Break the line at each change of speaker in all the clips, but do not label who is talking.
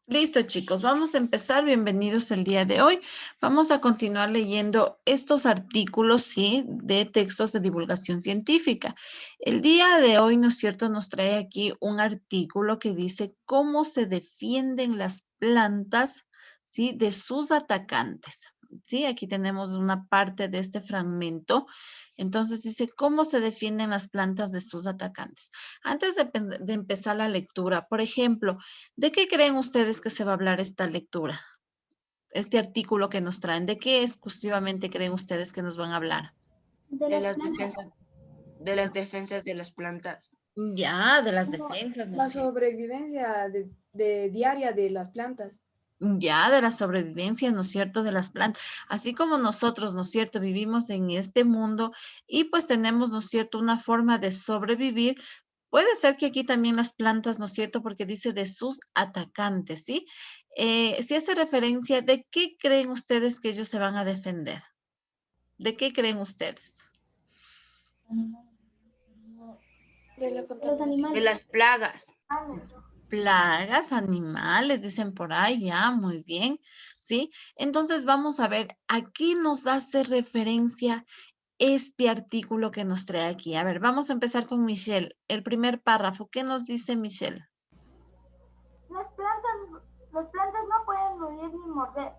Listo, chicos, vamos a empezar. Bienvenidos el día de hoy. Vamos a continuar leyendo estos artículos, ¿sí? De textos de divulgación científica. El día de hoy, ¿no es cierto?, nos trae aquí un artículo que dice cómo se defienden las plantas, ¿sí? De sus atacantes. Sí, aquí tenemos una parte de este fragmento. Entonces dice cómo se defienden las plantas de sus atacantes. Antes de empezar la lectura, por ejemplo, ¿de qué creen ustedes que se va a hablar esta lectura? Este artículo que nos traen, ¿de qué exclusivamente creen ustedes que nos van a hablar?
De
de
las
las
plantas,
defensas, de las defensas de las plantas.
Ya, de las
como
defensas, ¿no es
la
cierto?
sobrevivencia de diaria de las plantas.
Ya, de la sobrevivencia, ¿no es cierto?, de las plantas. Así como nosotros, ¿no es cierto?, vivimos en este mundo y pues tenemos, ¿no es cierto?, una forma de sobrevivir. Puede ser que aquí también las plantas, ¿no es cierto?, porque dice de sus atacantes, ¿sí? Si hace referencia, ¿de qué creen ustedes que ellos se van a defender? ¿De qué creen ustedes?
De la
De los
contaminación.
animales. De las plagas.
Plagas, animales, dicen por ahí, ya, muy bien, ¿sí? Entonces vamos a ver, ¿a qué nos hace referencia este artículo que nos trae aquí? A ver, vamos a empezar con Michelle. El primer párrafo, ¿qué nos dice Michelle?
Las plantas no pueden huir ni morder,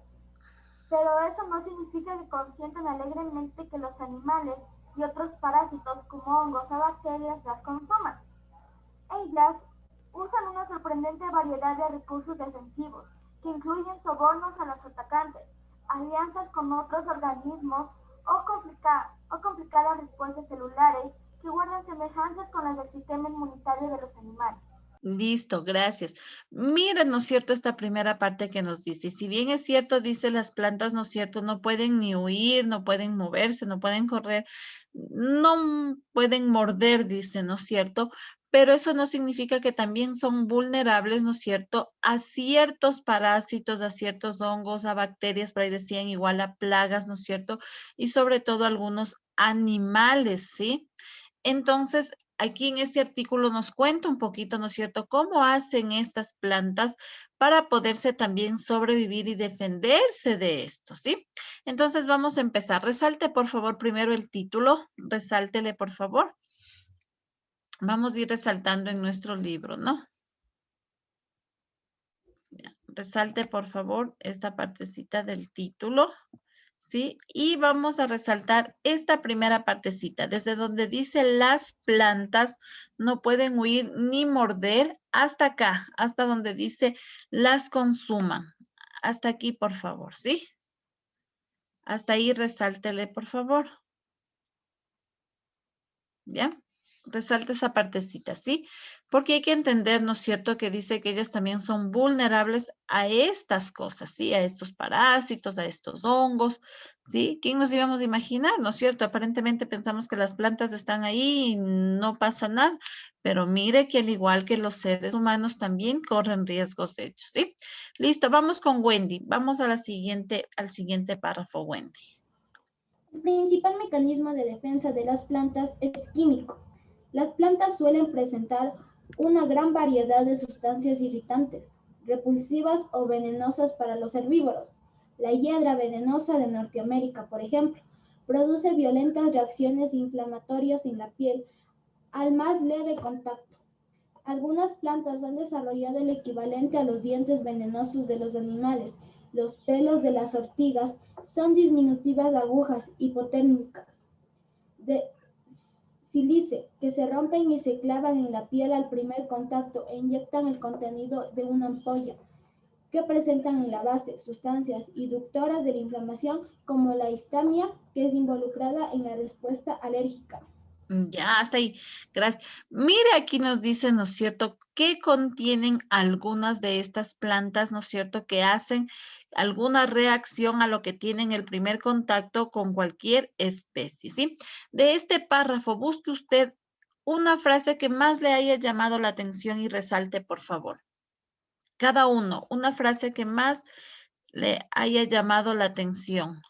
pero eso no significa que consientan alegremente que los animales y otros parásitos como hongos o bacterias las consuman. Ellas usan una sorprendente variedad de recursos defensivos, que incluyen sobornos a los atacantes, alianzas con otros organismos o complicadas respuestas celulares que guardan semejanzas con las del sistema inmunitario de los animales.
Listo, gracias. Miren, ¿no es cierto?, esta primera parte que nos dice, si bien es cierto, dice las plantas, ¿no es cierto?, no pueden ni huir, no pueden moverse, no pueden correr, no pueden morder, dice, ¿no es cierto? Pero eso no significa que también son vulnerables, ¿no es cierto?, a ciertos parásitos, a ciertos hongos, a bacterias, por ahí decían igual a plagas, ¿no es cierto? Y sobre todo algunos animales, ¿sí? Entonces, aquí en este artículo nos cuenta un poquito, ¿no es cierto?, cómo hacen estas plantas para poderse también sobrevivir y defenderse de esto, ¿sí? Entonces, vamos a empezar. Resalte, por favor, primero el título. Resáltele, por favor. Vamos a ir resaltando en nuestro libro, ¿no? Ya. Resalte, por favor, esta partecita del título. ¿Sí? Y vamos a resaltar esta primera partecita, desde donde dice las plantas no pueden huir ni morder, hasta acá, hasta donde dice las consuman. Hasta aquí, por favor, ¿sí? Hasta ahí resáltele, por favor. ¿Ya? Resalta esa partecita, ¿sí? Porque hay que entender, ¿no es cierto?, que dice que ellas también son vulnerables a estas cosas, ¿sí? A estos parásitos, a estos hongos, ¿sí? ¿Quién nos íbamos a imaginar, ¿no es cierto? Aparentemente pensamos que las plantas están ahí y no pasa nada, pero mire que al igual que los seres humanos también corren riesgos hechos, ¿sí? Listo, vamos con Wendy. Vamos a al siguiente párrafo, Wendy.
El principal mecanismo de defensa de las plantas es químico. Las plantas suelen presentar una gran variedad de sustancias irritantes, repulsivas o venenosas para los herbívoros. La hiedra venenosa de Norteamérica, por ejemplo, produce violentas reacciones inflamatorias en la piel al más leve contacto. Algunas plantas han desarrollado el equivalente a los dientes venenosos de los animales. Los pelos de las ortigas son diminutivas agujas hipotérmicas de sílice que se rompen y se clavan en la piel al primer contacto e inyectan el contenido de una ampolla, que presentan en la base sustancias inductoras de la inflamación como la histamina, que es involucrada en la respuesta alérgica.
Ya, hasta ahí. Gracias. Mire, aquí nos dice, ¿no es cierto?, qué contienen algunas de estas plantas, ¿no es cierto?, que hacen alguna reacción a lo que tienen el primer contacto con cualquier especie, ¿sí? De este párrafo, busque usted una frase que más le haya llamado la atención y resalte, por favor. Cada uno, una frase que más le haya llamado la atención,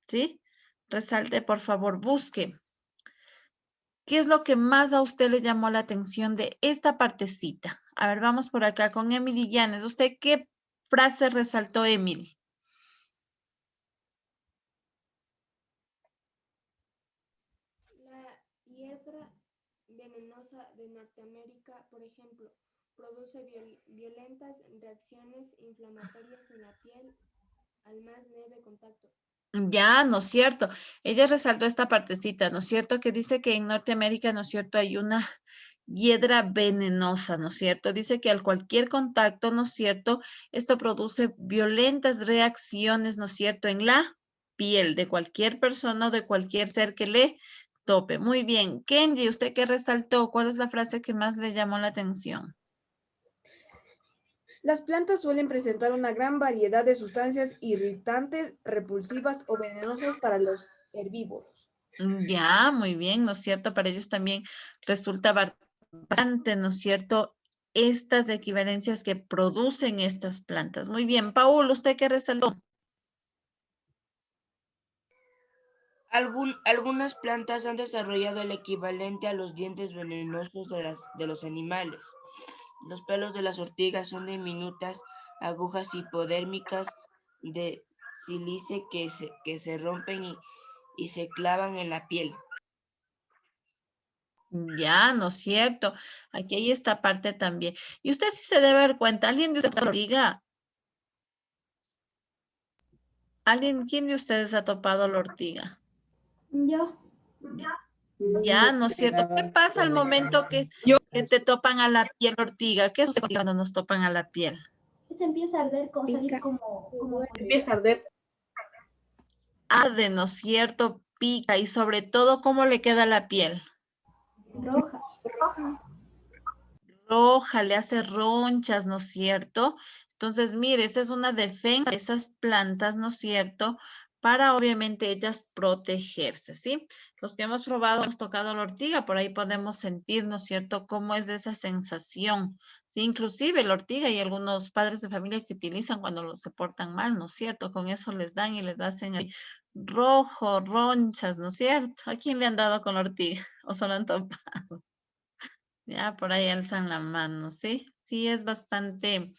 ¿sí? Resalte, por favor, busque. ¿Qué es lo que más a usted le llamó la atención de esta partecita? A ver, vamos por acá con Emily Llanes. ¿Usted qué frase resaltó, Emily?
La hiedra venenosa de Norteamérica, por ejemplo, produce violentas reacciones inflamatorias en la piel al más leve contacto.
Ya, ¿no es cierto? Ella resaltó esta partecita, ¿no es cierto? Que dice que en Norteamérica, ¿no es cierto? Hay una hiedra venenosa, ¿no es cierto? Dice que al cualquier contacto, ¿no es cierto? Esto produce violentas reacciones, ¿no es cierto? En la piel de cualquier persona o de cualquier ser que le tope. Muy bien. Kenji, ¿usted qué resaltó? ¿Cuál es la frase que más le llamó la atención?
Las plantas suelen presentar una gran variedad de sustancias irritantes, repulsivas o venenosas para los herbívoros.
Ya, muy bien, ¿no es cierto? Para ellos también resulta bastante, ¿no es cierto? Estas equivalencias que producen estas plantas. Muy bien, Paul, ¿usted qué resaltó?
Algunas plantas han desarrollado el equivalente a los dientes venenosos de los animales. Los pelos de las ortigas son diminutas agujas hipodérmicas de sílice que se rompen y se clavan en la piel.
Ya, ¿no es cierto? Aquí hay esta parte también. Y usted sí se debe dar cuenta, alguien de ustedes diga, ¿quién de ustedes ha topado la ortiga?
Yo,
Ya, ¿no es cierto? ¿Qué pasa al momento que te topan a la piel ortiga? ¿Qué sucede cuando nos topan a la piel?
se empieza a arder, salir
Pica.
como
Empieza a arder.
Arde, ¿no es cierto? Pica y sobre todo, ¿cómo le queda la piel?
roja.
Roja, le hace ronchas, ¿no es cierto? Entonces, mire, esa es una defensa de esas plantas, ¿no es cierto? Para obviamente ellas protegerse, ¿sí? Los que hemos probado, hemos tocado la ortiga, por ahí podemos sentir, ¿no es cierto?, cómo es de esa sensación, ¿sí? Inclusive la ortiga y algunos padres de familia que utilizan cuando se portan mal, ¿no es cierto? Con eso les dan y les hacen ahí rojo, ronchas, ¿no es cierto? ¿A quién le han dado con la ortiga? ¿O solo han topado? Ya, por ahí alzan la mano, ¿sí? Sí, es bastante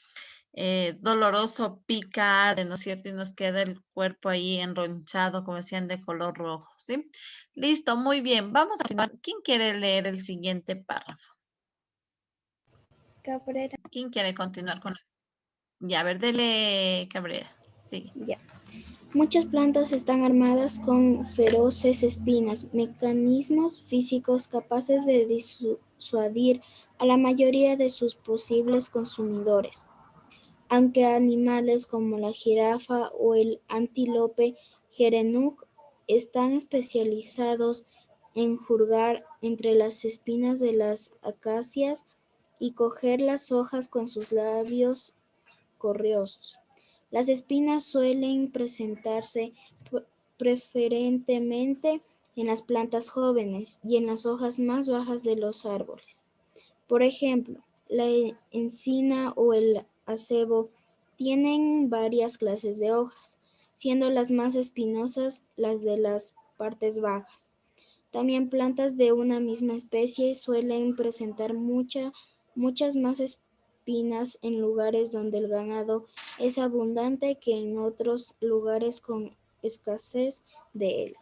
doloroso picar, ¿no es cierto? Y nos queda el cuerpo ahí enronchado, como decían, de color rojo, ¿sí? Listo, muy bien. Vamos a continuar. ¿Quién quiere leer el siguiente párrafo?
Cabrera.
¿Quién quiere continuar con? Ya, a ver, dele, Cabrera. Sí.
Ya. Muchas plantas están armadas con feroces espinas, mecanismos físicos capaces de disuadir a la mayoría de sus posibles consumidores. Aunque animales como la jirafa o el antílope gerenuk están especializados en hurgar entre las espinas de las acacias y coger las hojas con sus labios correosos. Las espinas suelen presentarse preferentemente en las plantas jóvenes y en las hojas más bajas de los árboles. Por ejemplo, la encina o el acebo tienen varias clases de hojas, siendo las más espinosas las de las partes bajas. También plantas de una misma especie suelen presentar muchas más espinas en lugares donde el ganado es abundante que en otros lugares con escasez de él.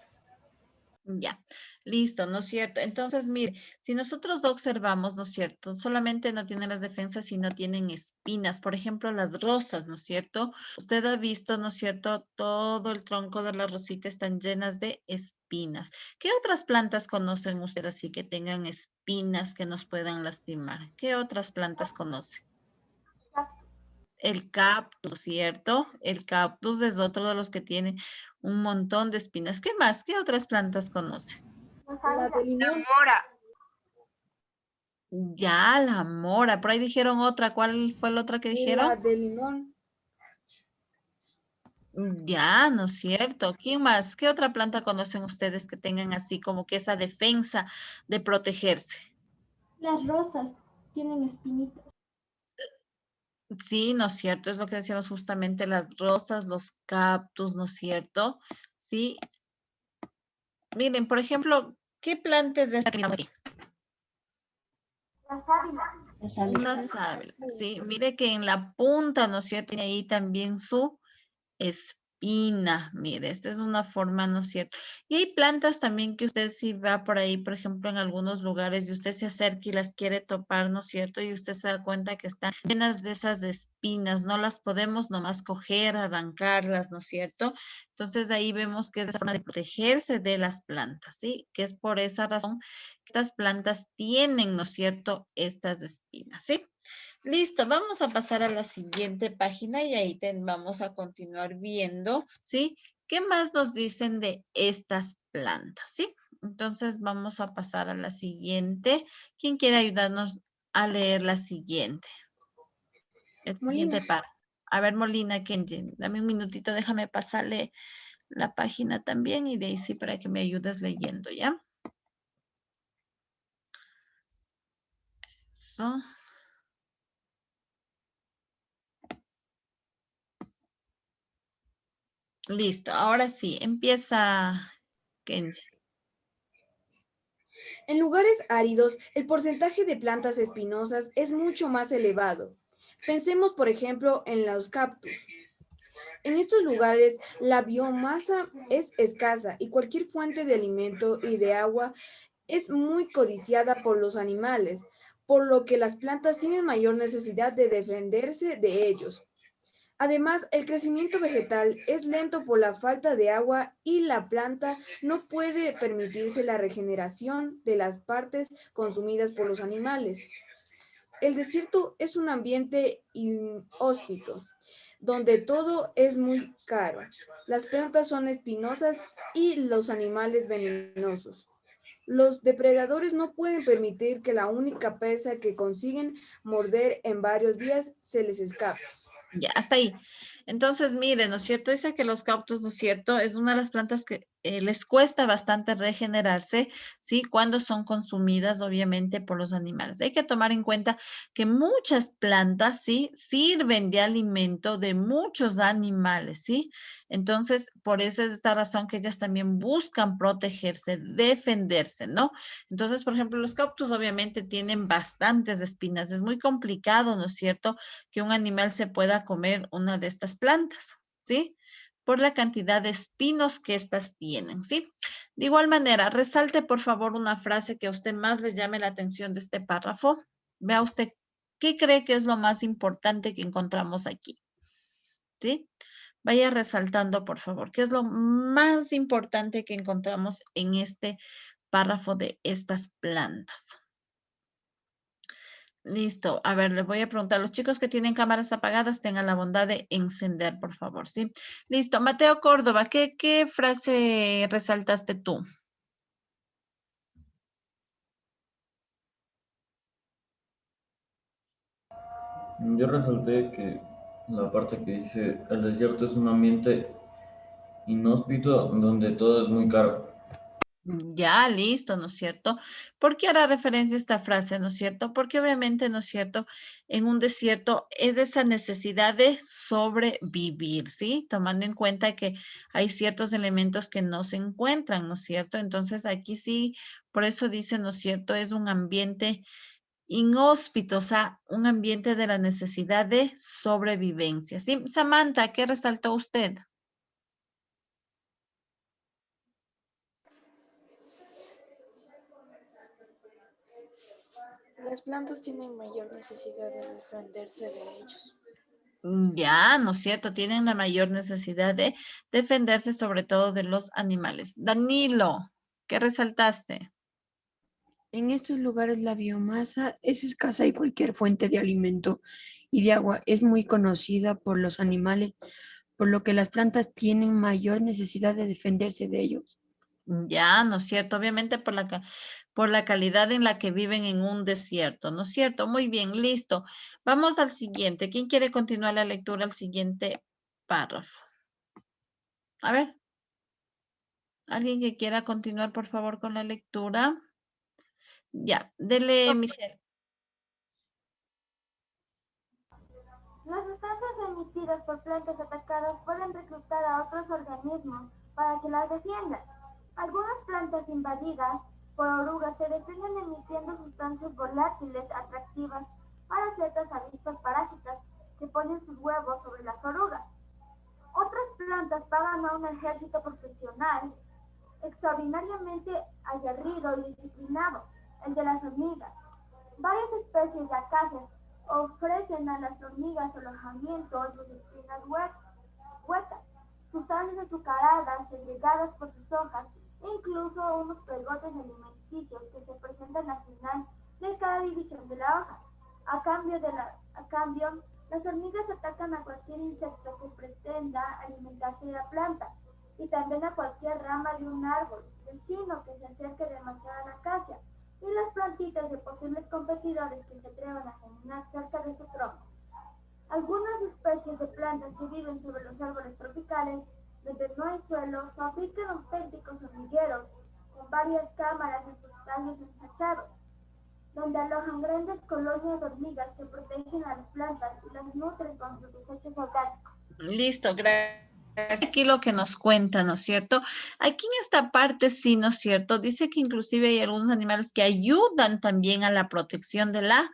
Ya, listo, ¿no es cierto? Entonces, mire, si nosotros observamos, ¿no es cierto? Solamente no tienen las defensas, sino tienen espinas. Por ejemplo, las rosas, ¿no es cierto? Usted ha visto, ¿no es cierto? Todo el tronco de la rosita están llenas de espinas. ¿Qué otras plantas conocen ustedes así que tengan espinas que nos puedan lastimar? ¿Qué otras plantas conocen? El cactus, ¿cierto? El cactus es otro de los que tiene un montón de espinas. ¿Qué más? ¿Qué otras plantas conoce?
La de limón.
Mora.
Ya, la mora. Por ahí dijeron otra. ¿Cuál fue la otra que
La
dijeron?
de limón.
Ya, ¿no es cierto? ¿Quién más? ¿Qué otra planta conocen ustedes que tengan así como que esa defensa de protegerse?
Las rosas tienen espinitas.
Sí, ¿no es cierto? Es lo que decíamos justamente, las rosas, los cactus, ¿no es cierto? Sí. Miren, por ejemplo, ¿qué plantas de esta aquí?
La sábila.
Una sábila, sí. Mire que en la punta, ¿no es cierto? Tiene ahí también su espina. Mire, esta es una forma, ¿no es cierto? Y hay plantas también que usted si va por ahí, por ejemplo, en algunos lugares y usted se acerca y las quiere topar, ¿no es cierto? Y usted se da cuenta que están llenas de esas espinas, no las podemos nomás coger, arrancarlas, ¿no es cierto? Entonces ahí vemos que es la forma de protegerse de las plantas, ¿sí? Que es por esa razón que estas plantas tienen, ¿no es cierto? Estas espinas, ¿sí? Listo, vamos a pasar a la siguiente página y ahí vamos a continuar viendo, ¿sí? ¿Qué más nos dicen de estas plantas, sí? Entonces vamos a pasar a la siguiente. ¿Quién quiere ayudarnos a leer la siguiente? El siguiente
Molina.
par. A ver, Molina, dame un minutito, déjame pasarle la página también y de ahí sí para que me ayudes leyendo, ¿ya? Eso. Listo, ahora sí, empieza Kenji.
En lugares áridos, el porcentaje de plantas espinosas es mucho más elevado. Pensemos, por ejemplo, en los cactus. En estos lugares, la biomasa es escasa y cualquier fuente de alimento y de agua es muy codiciada por los animales, por lo que las plantas tienen mayor necesidad de defenderse de ellos. Además, el crecimiento vegetal es lento por la falta de agua y la planta no puede permitirse la regeneración de las partes consumidas por los animales. El desierto es un ambiente inhóspito, donde todo es muy caro. Las plantas son espinosas y los animales venenosos. Los depredadores no pueden permitir que la única presa que consiguen morder en varios días se les escape.
Ya, hasta ahí. Entonces, miren, ¿no es cierto? Dice que los cactus, ¿no es cierto? Es una de las plantas que les cuesta bastante regenerarse, ¿sí? Cuando son consumidas, obviamente, por los animales. Hay que tomar en cuenta que muchas plantas, ¿sí? Sirven de alimento de muchos animales, ¿sí? Entonces, por eso es esta razón que ellas también buscan protegerse, defenderse, ¿no? Entonces, por ejemplo, los cactus obviamente tienen bastantes espinas. Es muy complicado, ¿no es cierto? Que un animal se pueda comer una de estas plantas, ¿sí? Por la cantidad de espinos que estas tienen, ¿sí? De igual manera, resalte por favor una frase que a usted más le llame la atención de este párrafo. Vea usted qué cree que es lo más importante que encontramos aquí, ¿sí? Vaya resaltando, por favor, qué es lo más importante que encontramos en este párrafo de estas plantas. Listo. A ver, le voy a preguntar, los chicos que tienen cámaras apagadas, tengan la bondad de encender, por favor, ¿sí? Listo. Mateo Córdoba, ¿qué frase resaltaste tú?
Yo resalté que la parte que dice, el desierto es un ambiente inhóspito donde todo es muy caro.
Ya, listo, ¿no es cierto? ¿Por qué hará referencia a esta frase, no es cierto? Porque obviamente, ¿no es cierto? En un desierto es esa necesidad de sobrevivir, ¿sí? Tomando en cuenta que hay ciertos elementos que no se encuentran, ¿no es cierto? Entonces aquí sí, por eso dice, ¿no es cierto? Es un ambiente inhóspito, o sea, un ambiente de la necesidad de sobrevivencia, ¿sí? Samantha, ¿qué resaltó usted?
Las plantas tienen mayor necesidad de defenderse de ellos.
Ya, ¿no es cierto? Tienen la mayor necesidad de defenderse sobre todo de los animales. Danilo, ¿qué resaltaste?
En estos lugares la biomasa es escasa y cualquier fuente de alimento y de agua es muy conocida por los animales, por lo que las plantas tienen mayor necesidad de defenderse de ellos.
Ya, ¿no es cierto? Obviamente por la calidad en la que viven en un desierto, ¿no es cierto? Muy bien, listo. Vamos al siguiente. ¿Quién quiere continuar la lectura al siguiente párrafo? A ver, ¿alguien que quiera continuar, por favor, con la lectura? Ya, dele, Michelle.
Las sustancias emitidas por plantas atacadas pueden reclutar a otros organismos para que las defiendan. Algunas plantas invadidas por orugas se defienden emitiendo sustancias volátiles atractivas ejército profesional extraordinariamente aguerrido y disciplinado, el de las hormigas. Varias especies de acacias ofrecen a las hormigas alojamiento en sus espinas huecas, sustancias azucaradas segregadas por sus hojas e incluso unos pegotes alimenticios que se presentan al final de cada división de la hoja. A cambio, las hormigas atacan a cualquier insecto que pretenda alimentarse de la planta y también a cualquier rama de un árbol vecino que se acerque demasiado a la acacia y las plantitas de posibles competidores que se atrevan a germinar cerca de su tronco. Algunas especies de plantas que viven sobre los árboles tropicales, donde no hay suelo, fabrican auténticos hormigueros con varias cámaras en sus tallos ensanchados, donde alojan grandes colonias de hormigas que protegen a las plantas y las nutren con sus desechos orgánicos.
Listo, gracias. Aquí lo que nos cuenta, ¿no es cierto? Aquí en esta parte sí, ¿no es cierto? Dice que inclusive hay algunos animales que ayudan también a la protección de la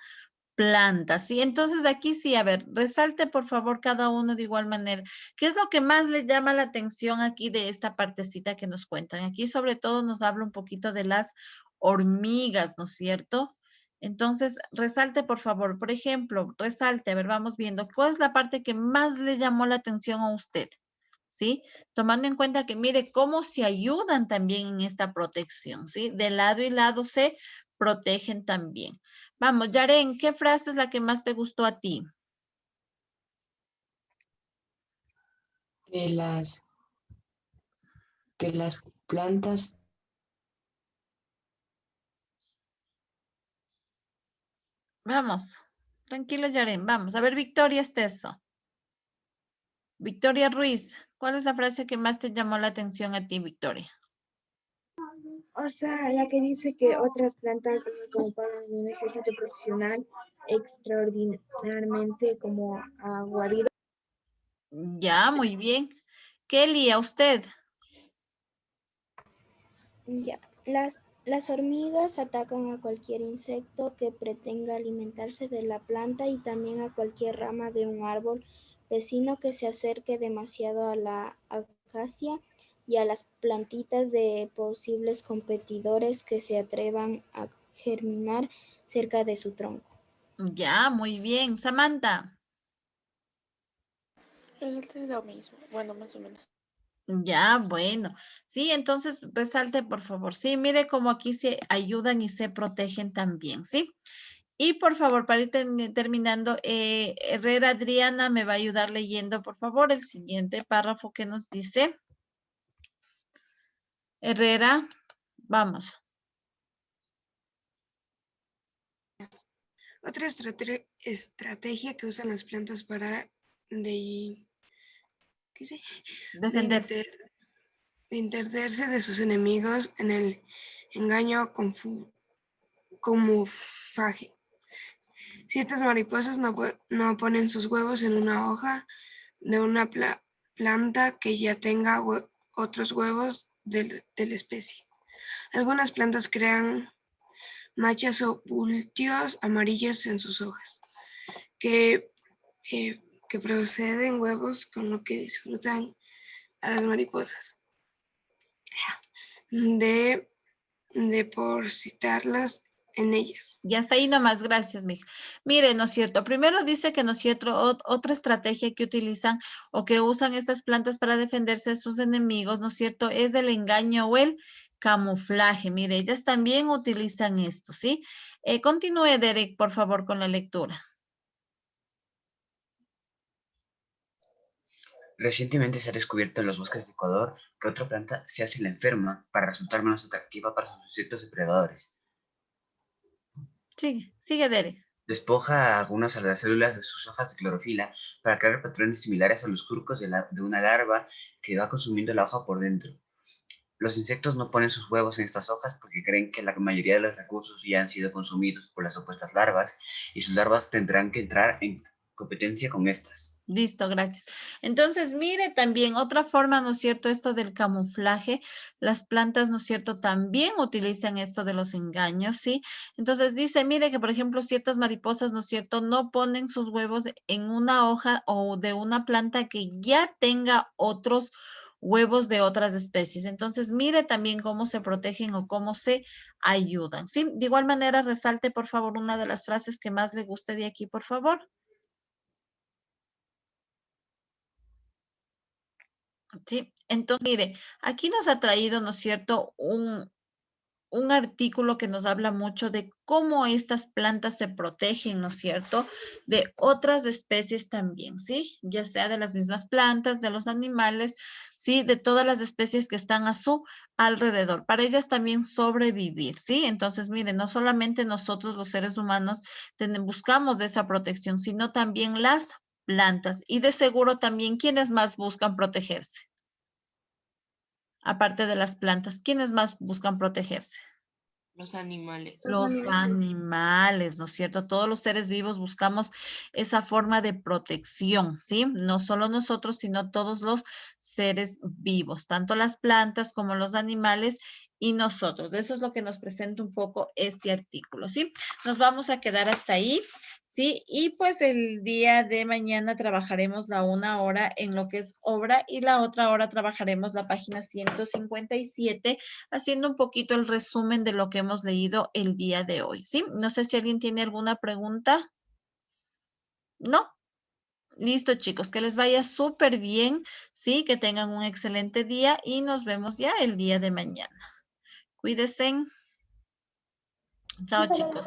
planta, ¿sí? Entonces aquí sí, a ver, resalte por favor cada uno de igual manera. ¿Qué es lo que más le llama la atención aquí de esta partecita que nos cuentan? Aquí sobre todo nos habla un poquito de las hormigas, ¿no es cierto? Entonces, resalte, por favor. Por ejemplo, resalte, a ver, vamos viendo. ¿Cuál es la parte que más le llamó la atención a usted? ¿Sí? Tomando en cuenta que mire cómo se ayudan también en esta protección, ¿sí? De lado y lado se protegen también. Vamos, Yaren, ¿qué frase es la que más te gustó a ti?
Que las plantas
Vamos, tranquilo, Yaren, vamos. A ver, Victoria Esteso. Victoria Ruiz, ¿cuál es la frase que más te llamó la atención a ti, Victoria?
O sea, la que dice que otras plantas como para un ejército profesional extraordinariamente como aguerrido.
Ya, muy bien. Kelly, ¿a usted?
Ya, las hormigas atacan a cualquier insecto que pretenda alimentarse de la planta y también a cualquier rama de un árbol vecino que se acerque demasiado a la acacia y a las plantitas de posibles competidores que se atrevan a germinar cerca de su tronco.
Ya, muy bien. Samantha.
Es lo mismo, bueno, más o menos.
Ya, bueno. Sí, entonces resalte, por favor. Sí, mire cómo aquí se ayudan y se protegen también, ¿sí? Y por favor, para ir terminando, Herrera Adriana me va a ayudar leyendo, por favor, el siguiente párrafo que nos dice. Herrera, vamos.
Otra estrategia que usan las plantas para
defenderse
de sus enemigos en el engaño camuflaje. Ciertas mariposas no ponen sus huevos en una hoja de una planta que ya tenga otros huevos de la especie. Algunas plantas crean manchas o bultios amarillos en sus hojas, que proceden huevos con lo que disfrutan a las mariposas de depositarlas en ellas.
Ya está ahí nomás, gracias, mija. Mire, ¿no es cierto? Primero dice que, ¿no es cierto?, otra estrategia que utilizan o que usan estas plantas para defenderse de sus enemigos, ¿no es cierto?, es el engaño o el camuflaje. Mire, ellas también utilizan esto, ¿sí? Continúe, Derek, por favor, con la lectura.
Recientemente se ha descubierto en los bosques de Ecuador que otra planta se hace la enferma para resultar menos atractiva para sus insectos depredadores.
Sigue, Derek.
Despoja a algunas de las células de sus hojas de clorofila para crear patrones similares a los surcos de una larva que va consumiendo la hoja por dentro. Los insectos no ponen sus huevos en estas hojas porque creen que la mayoría de los recursos ya han sido consumidos por las supuestas larvas y sus larvas tendrán que entrar en competencia con estas.
Listo, gracias. Entonces, mire también otra forma, ¿no es cierto?, esto del camuflaje. Las plantas, ¿no es cierto?, también utilizan esto de los engaños, ¿sí? Entonces dice, mire que, por ejemplo, ciertas mariposas, ¿no es cierto?, no ponen sus huevos en una hoja o de una planta que ya tenga otros huevos de otras especies. Entonces, mire también cómo se protegen o cómo se ayudan, ¿sí? De igual manera, resalte, por favor, una de las frases que más le guste de aquí, por favor. Sí, entonces, mire, aquí nos ha traído, ¿no es cierto?, un artículo que nos habla mucho de cómo estas plantas se protegen, ¿no es cierto?, de otras especies también, ¿sí? Ya sea de las mismas plantas, de los animales, ¿sí? De todas las especies que están a su alrededor. Para ellas también sobrevivir, ¿sí? Entonces, miren, no solamente nosotros los seres humanos buscamos esa protección, sino también las plantas. Y de seguro también, ¿quiénes más buscan protegerse? Aparte de las plantas, ¿quiénes más buscan protegerse?
Los animales.
Los animales, ¿no es cierto? Todos los seres vivos buscamos esa forma de protección, ¿sí? No solo nosotros, sino todos los seres vivos, tanto las plantas como los animales y nosotros. Eso es lo que nos presenta un poco este artículo, ¿sí? Nos vamos a quedar hasta ahí, ¿sí? Y pues el día de mañana trabajaremos la 1 hora en lo que es obra y la otra hora trabajaremos la página 157, haciendo un poquito el resumen de lo que hemos leído el día de hoy, ¿sí? No sé si alguien tiene alguna pregunta. ¿No? Listo, chicos, que les vaya súper bien, ¿sí? Que tengan un excelente día y nos vemos ya el día de mañana. Cuídense. Chao, chicos.